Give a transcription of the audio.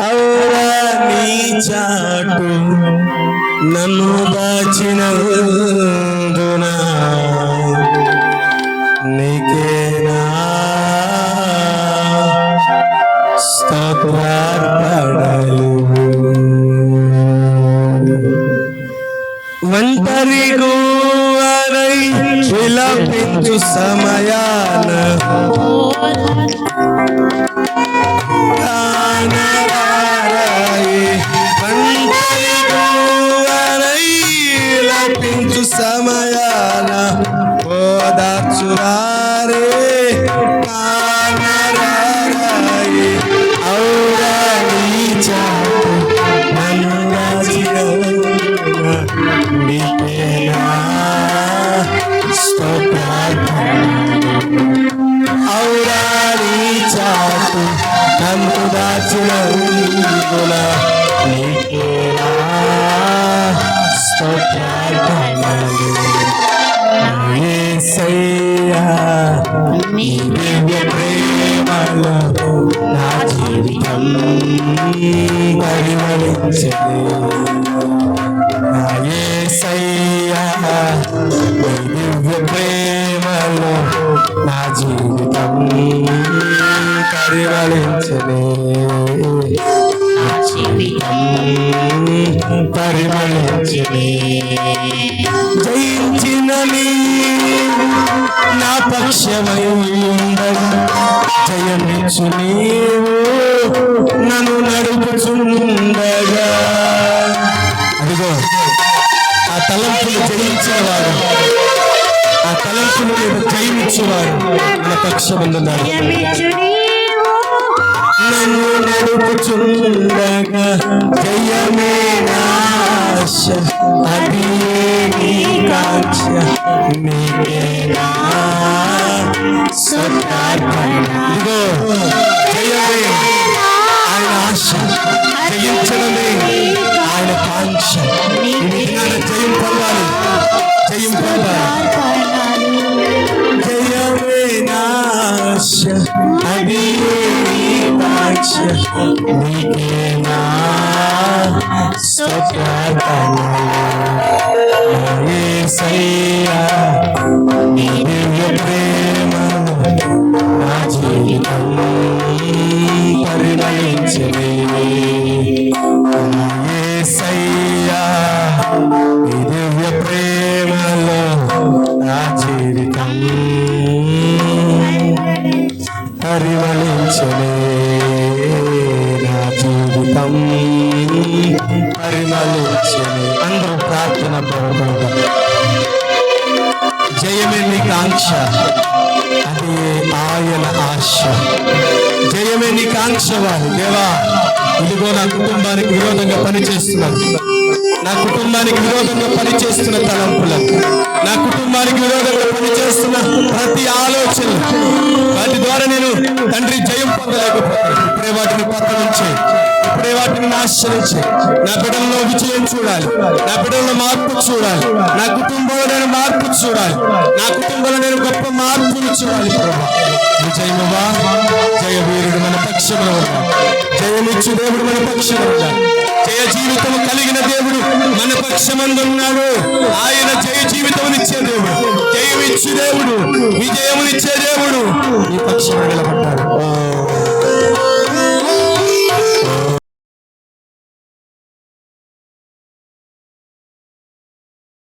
ఔరా నీ చాటు నన్ను దాచినందున నీకేనా స్తోత్రార్పణలు. ఒంటరి గువ్వరై విలపించు సమయాన విలపించు సమయాన ఓదార్చురారే కానరారాయే. ఔరా నీ చాటు నన్ను దాచినందున నీకేనా స్తోత్రార్పణలు. ఔరా నీ చాటు నన్ను దాచినందున నీకేనా స్తోత్రార్పణలు. యేసయ్యా నీ దివ్య ప్రేమలో నా జీవితం పరిమళించెను. నా యేసయ్యా నీ దివ్య ప్రేమలో నా జీవితం పరిమళించెను. పరిమళించెను. జయించిన నా పక్షమై ఉండగా జయమిచ్చు నీవు నన్ను నడుపుచుండగా. అదిగో ఆ తలంపులు జయించేవాడు, ఆ తలంపులు జయమిచ్చేవాడు మన పక్షమందున్నాడు. నన్ను నడుపుచుండగా జయమే నాశ అది నీ కాంక్ష నీకేనా స్తోత్రార్పణలు. ఇదిగో జయమే ఆయన ఆశ, జయించడమే ఆయన కాంక్ష. జయం పొందాలి, జయం పొందాలి. జయమే నాశ అది నీకేనా స్తోత్రార్పణలు. యేసయ్యా నీ దివ్య ప్రేమలో నా జీవితం పరిమళించెను. యేసయ్యా నీ దివ్య ప్రేమలో నా జీవితం పరిమళించెను. నా జీవితం పరిమళించెను. అందరూ ప్రార్థన పూర్వకంగా జయమే నీ కాంక్ష అది ఆయన ఆశ. జయమే నీ కాంక్ష వారు. దేవా ఇదిగో నా కుటుంబానికి విరోధంగా పనిచేస్తున్నాను, నా కుటుంబానికి విరోధంగా పనిచేస్తున్న తలంపులను, నా కుటుంబానికి విరోధంగా పనిచేస్తున్న ప్రతి ఆలోచన వాటి ద్వారా నేను తండ్రి జయం పొందలేకపోతాను. ఇప్పుడే వాటిని పతనించే, ఇప్పుడే వాటిని నాశనించే. నా బిడ్డల్లో విజయం చూడాలి, నా బిడ్డల్లో మార్పు చూడాలి, నా కుటుంబంలో నేను మార్పు చూడాలి, నా కుటుంబంలో నేను గొప్ప మార్పులు చూడాలి. విజయమువా జయ వీరుడు మన పక్షంలో ఉన్నాడు, జయమిచ్చు దేవుడు మన పక్షంలో ఉన్నాడు, జయ జీవితం కలిగిన దేవుడు మన పక్షమందున్నాడు. ఆయన జయ జీవితం ఇచ్చే దేవుడు, జయమిచ్చు దేవుడు, విజయమునిచ్చే దేవుడు ఈ పక్షం